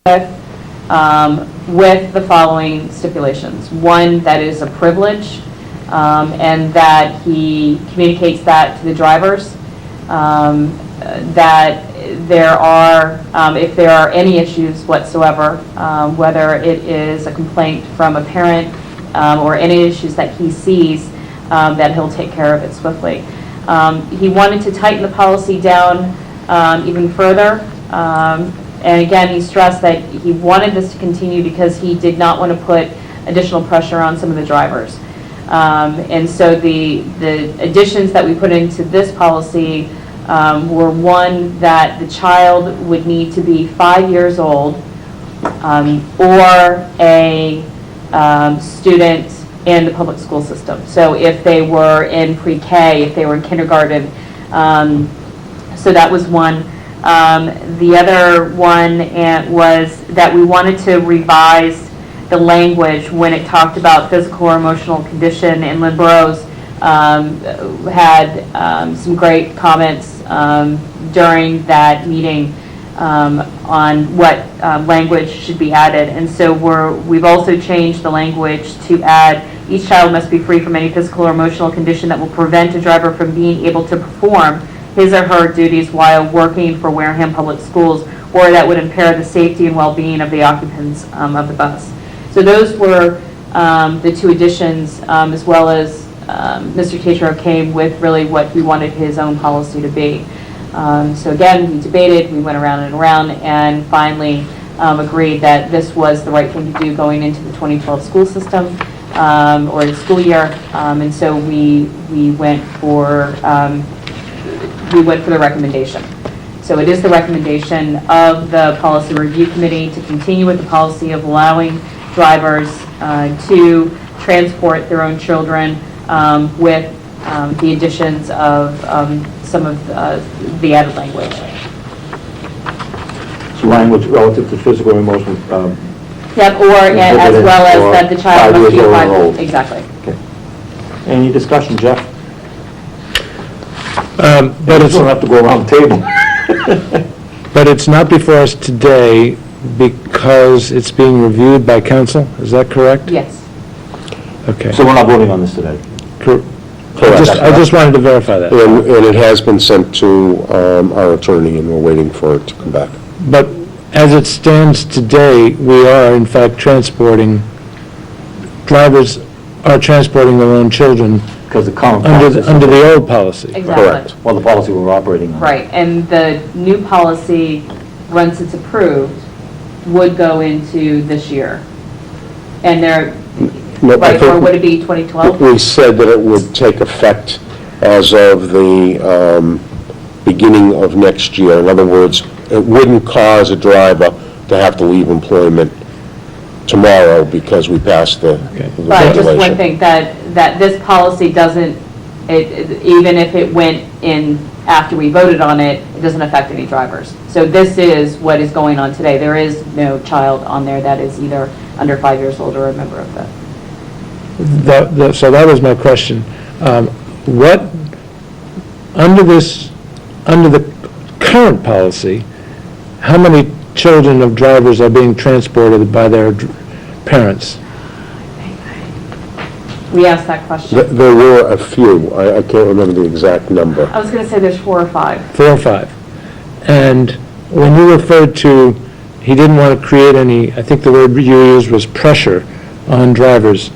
with the following stipulations. One, that is a privilege, and that he communicates that to the drivers, that there are, if there are any issues whatsoever, whether it is a complaint from a parent or any issues that he sees, that he'll take care of it swiftly. He wanted to tighten the policy down even further. And again, he stressed that he wanted this to continue because he did not want to put additional pressure on some of the drivers. And so the additions that we put into this policy were, one, that the child would need to be 5 years old or a student in the public school system. So if they were in pre-K, if they were in kindergarten, so that was one. The other one was that we wanted to revise the language when it talked about physical or emotional condition, and Lynn Burrows had some great comments during that meeting on what language should be added. And so we've also changed the language to add, each child must be free from any physical or emotional condition that will prevent a driver from being able to perform his or her duties while working for Wareham Public Schools, or that would impair the safety and well-being of the occupants of the bus. So those were the two additions, as well as Mr. Tatro came with really what he wanted his own policy to be. So again, we debated, we went around and around, and finally agreed that this was the right thing to do going into the 2012 school system, or the school year, and so we went for the recommendation. So it is the recommendation of the Policy Review Committee to continue with the policy of allowing drivers to transport their own children with the additions of some of the added language. So language relative to physical or emotional. Yep, or as well as that the child must be 5 years old. Exactly. Okay. Any discussion, Jeff? But You don't have to go around the table. But it's not before us today because it's being reviewed by council, is that correct? Yes. Okay. So we're not voting on this today? Correct. I just wanted to verify that. And it has been sent to our attorney, and we're waiting for it to come back. But as it stands today, we are in fact transporting, drivers are transporting their own children Because the current under policy. the old policy. Exactly. Correct. Well, the policy we're operating on. Right, and the new policy, once it's approved, would go into this year. And there, No, I right, think or would it be 2012? We said that it would take effect as of the beginning of next year. In other words, it wouldn't cause a driver to have to leave employment tomorrow because we passed the But just one regulation. thing, that this policy doesn't, even if it went in after we voted on it, it doesn't affect any drivers. So this is what is going on today. There is no child on there that is either under 5 years old or a member of the. So that was my question. What, under the current policy, how many children of drivers are being transported by their parents? We asked that question. There were a few. I can't remember the exact number. I was going to say there's 4 or 5. 4 or 5. And when you referred to, he didn't want to create any, I think the word you used was pressure on drivers.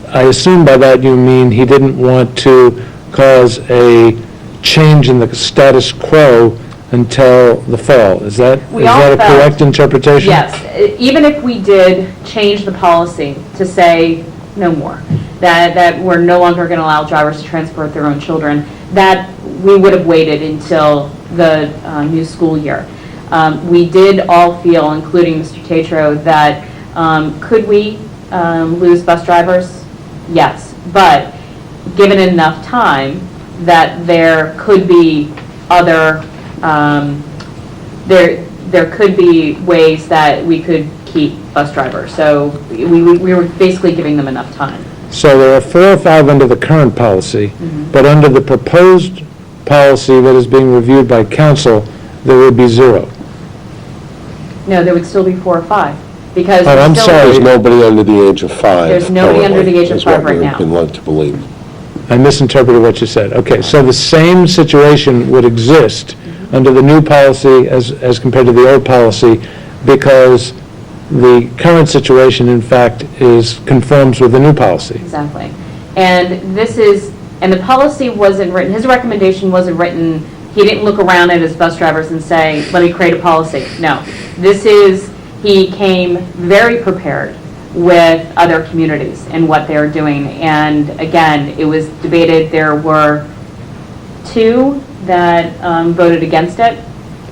I assume by that you mean he didn't want to cause a change in the status quo until the fall. Is that a correct interpretation? Yes. Even if we did change the policy to say no more, that we're no longer going to allow drivers to transport their own children, that we would have waited until the new school year. We did all feel, including Mr. Tatro, that could we lose bus drivers? Yes. But given enough time, that there could be other, there could be ways that we could keep bus drivers. So we were basically giving them enough time. So there are 4 or 5 under the current policy, but under the proposed policy that is being reviewed by council, there would be 0. No, there would still be 4 or 5, because. Oh, we're I'm still- sorry. There's nobody under the age of 5. There's nobody under the age of 5 right Is now. what we've been led to believe. I misinterpreted what you said. Okay, so the same situation would exist under the new policy as compared to the old policy, because the current situation, in fact, conforms with the new policy. Exactly. And the policy wasn't written, his recommendation wasn't written, he didn't look around at his bus drivers and say, let me create a policy. No. He came very prepared with other communities and what they're doing. And again, it was debated. There were 2 that voted against it.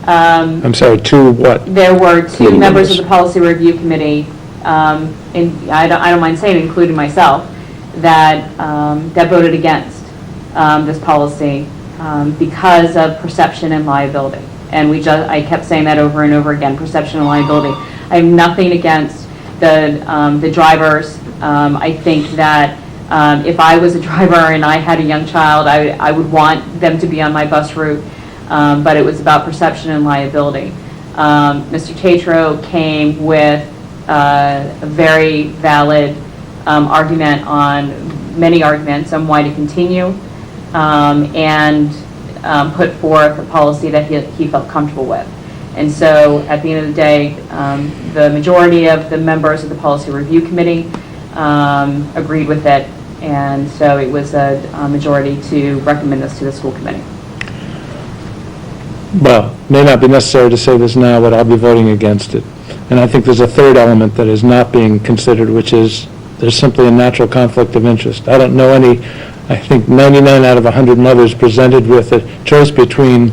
I'm sorry, to what? There were 2 Committee members of members. the Policy Review Committee, and I don't mind saying, including myself, that voted against this policy because of perception and liability. And I kept saying that over and over again, perception and liability. I have nothing against the drivers. I think that if I was a driver and I had a young child, I would want them to be on my bus route. But it was about perception and liability. Mr. Tatro came with a very valid many arguments on why to continue, and put forth a policy that he felt comfortable with. And so at the end of the day, the majority of the members of the Policy Review Committee agreed with it, and so it was a majority to recommend this to the school committee. Well, may not be necessary to say this now, but I'll be voting against it. And I think there's a third element that is not being considered, which is there's simply a natural conflict of interest. I don't know any, I think 99 out of 100 mothers presented with a choice between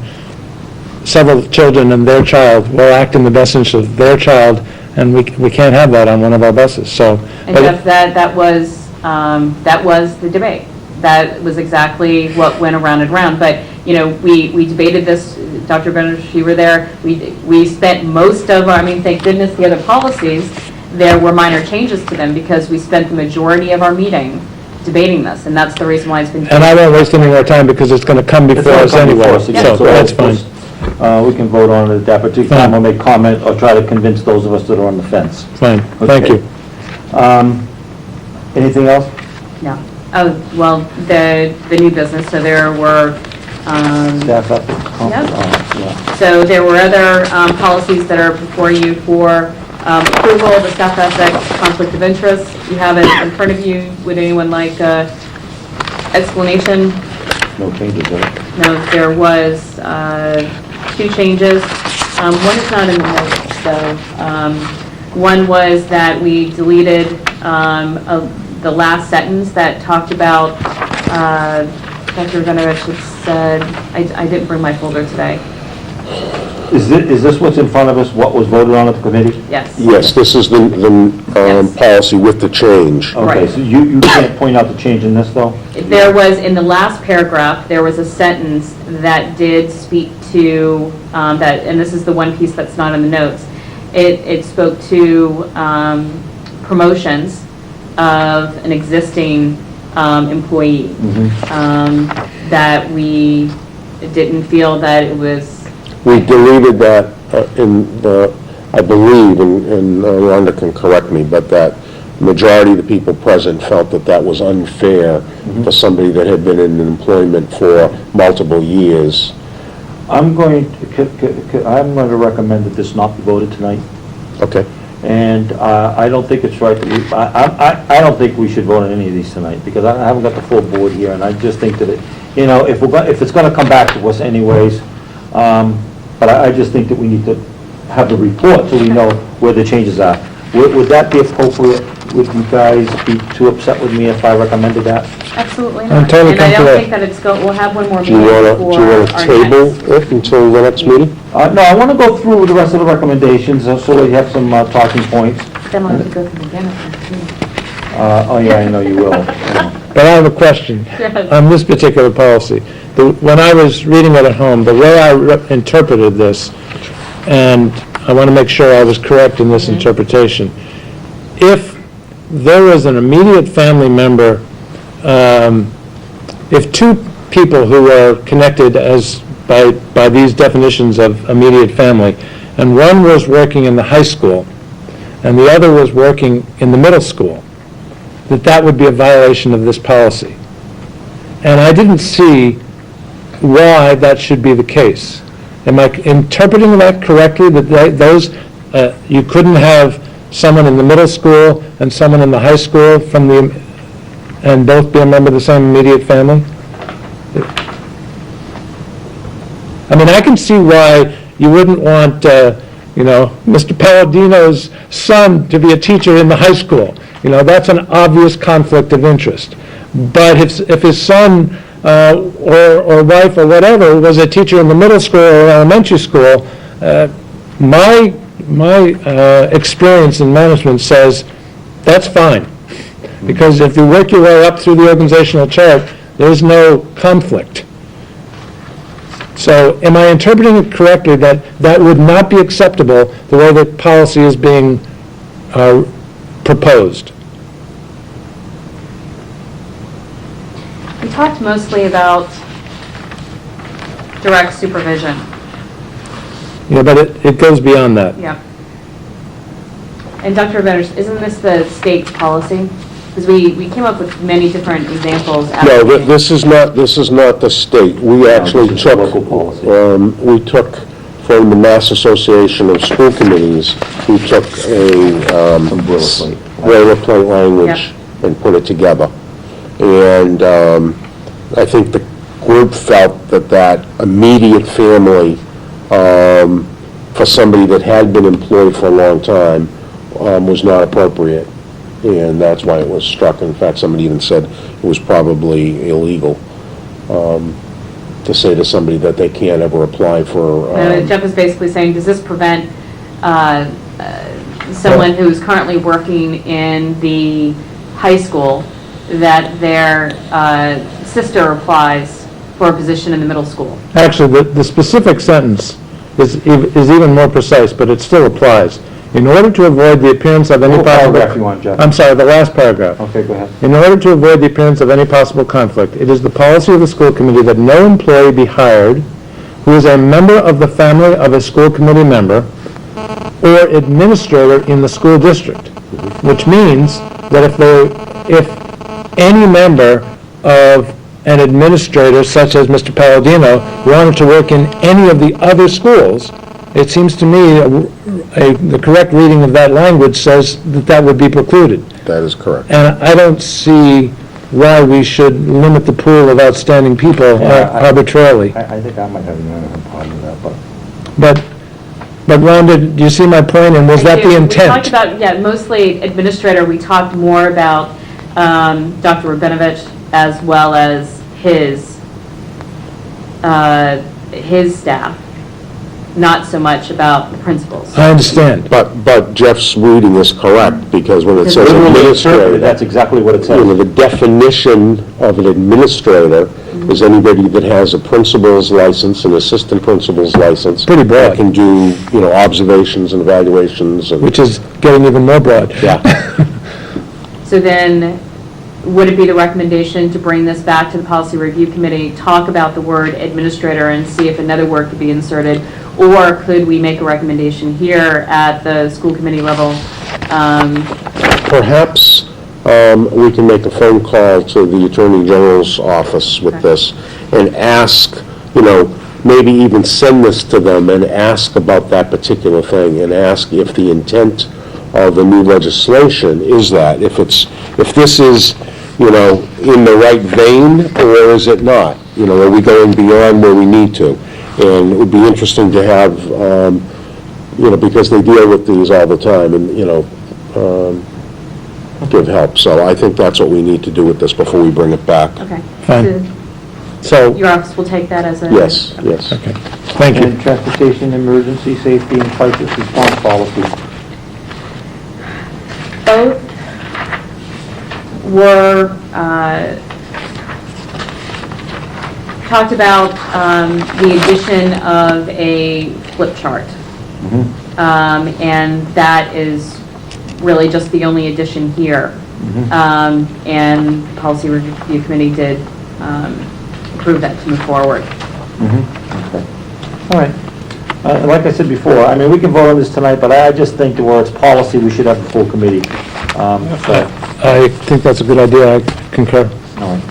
several children and their child will act in the best interest of their child, and we can't have that on one of our buses, so. And Jeff, that was the debate. That was exactly what went around and around. But, we debated this, Dr. Bennett, you were there. We spent most of thank goodness the other policies, there were minor changes to them because we spent the majority of our meeting debating this, and that's the reason why it's been. And I won't waste any more time because it's going to come before us anyway, so that's fine. We can vote on it at that particular time, or make comment, or try to convince those of us that are on the fence. Fine, thank Okay. you. Anything else? No. Oh, well, the new business, so there were, Staff ethics? Yep. Yeah. so there were other policies that are before you for approval, the staff ethics, conflict of interest. You have it in front of you. Would anyone like explanation? No changes, right? No, there was 2 changes. One is not in the notes, so one was that we deleted the last sentence that talked about, Dr. Vinovich had said, I didn't bring my folder today. Is this what's in front of us, what was voted on at the committee? Yes. Yes, this is the Yes. policy with the change. Okay, Right. so you can't point out the change in this, though? There was, in the last paragraph, there was a sentence that did speak to, that, and this is the one piece that's not in the notes, it spoke to promotions of an existing employee, that we didn't feel that it was. We deleted that in the, I believe, and Rhonda can correct me, but that majority of the people present felt that that was unfair for somebody that had been in employment for multiple years. I'm going to recommend that this not be voted tonight, Okay. and I don't think it's right that I don't think we should vote on any of these tonight, because I haven't got the full board here, and I just think that if it's gonna come back to us anyways, but I just think that we need to have the report so we know where the changes are. Would that be appropriate? Would you guys be too upset with me if I recommended that? Absolutely I'm not. totally And I don't comfortable. think that we'll have one more Do you meeting want before to our table next. it until the next meeting? No, I want to go through the rest of the recommendations so we have some talking points. Then we'll have to go through again at next meeting. Oh, yeah, I know you will. But I have a question Yes. on this particular policy. When I was reading it at home, the way I interpreted this, and I want to make sure I was correct in this interpretation, if there was an immediate family member, if 2 people who are connected by these definitions of immediate family, and one was working in the high school, and the other was working in the middle school, that would be a violation of this policy. And I didn't see why that should be the case. Am I interpreting that correctly, that those, you couldn't have someone in the middle school and someone in the high school and both be a member of the same immediate family? I mean, I can see why you wouldn't want, Mr. Palladino's son to be a teacher in the high school. That's an obvious conflict of interest. But if his son or wife or whatever was a teacher in the middle school or elementary school, my experience in management says that's fine. Because if you work your way up through the organizational chart, there's no conflict. So am I interpreting it correctly that would not be acceptable the way the policy is being proposed? We talked mostly about direct supervision. Yeah, but it goes beyond that. Yep. And Dr. Veners, isn't this the state policy? Because we came up with many different examples. No, this is not the state. We actually this is took, local policy. we took from the Mass Association of School Committees, we took a Some boilerplate. boilerplate language Yep. and put it together. And I think the group felt that immediate family, for somebody that had been employed for a long time, was not appropriate. And that's why it was struck. In fact, somebody even said it was probably illegal to say to somebody that they can't ever apply for. Jeff is basically saying, does this prevent someone who's currently working in the high school that their sister applies for a position in the middle school? Actually, the specific sentence is even more precise, but it still applies. In order to avoid the appearance of any What possible... paragraph you want, Jeff? I'm sorry, the last paragraph. Okay, go ahead. In order to avoid the appearance of any possible conflict, it is the policy of the school committee that no employee be hired who is a member of the family of a school committee member or administrator in the school district, which means that if any member of an administrator, such as Mr. Palladino, wanted to work in any of the other schools, it seems to me the correct reading of that language says that would be precluded. That is correct. And I don't see why we should limit the pool of outstanding people arbitrarily. I think I might have a problem with that, But Rhonda, do you see my point, and was that the We intent? talked about, mostly administrator. We talked more about Dr. Rabinovich as well as his staff, not so much about the principals. I understand. But Jeff's reading is correct, because when it says Literally interpreted, administrator, that's exactly what it says. the definition of an administrator is anybody that has a principal's license, an assistant principal's license. Pretty broad. That can do, observations and evaluations and... Which is getting even more broad. Yeah. So then, would it be the recommendation to bring this back to the Policy Review Committee, talk about the word administrator and see if another word could be inserted? Or could we make a recommendation here at the school committee level? Perhaps we can make a phone call to the Attorney General's office with this and ask, maybe even send this to them and ask about that particular thing and ask if the intent of the new legislation is that, if this is, in the right vein, or is it not? Are we going beyond where we need to? And it would be interesting to have, because they deal with these all the time and, give help. So I think that's what we need to do with this before we bring it back. Okay. Fine. So So, your office will take that as a... Yes, yes. okay, thank you. And transportation, emergency, safety, and crisis response policy. Both were talked about the addition of a flip chart. And that is really just the only addition here. And the Policy Review Committee did approve that to move forward. Okay. All right. Like I said before, I mean, we can vote on this tonight, but I just think that where it's policy, we should have a full committee. So, I think that's a good idea, I concur. all right.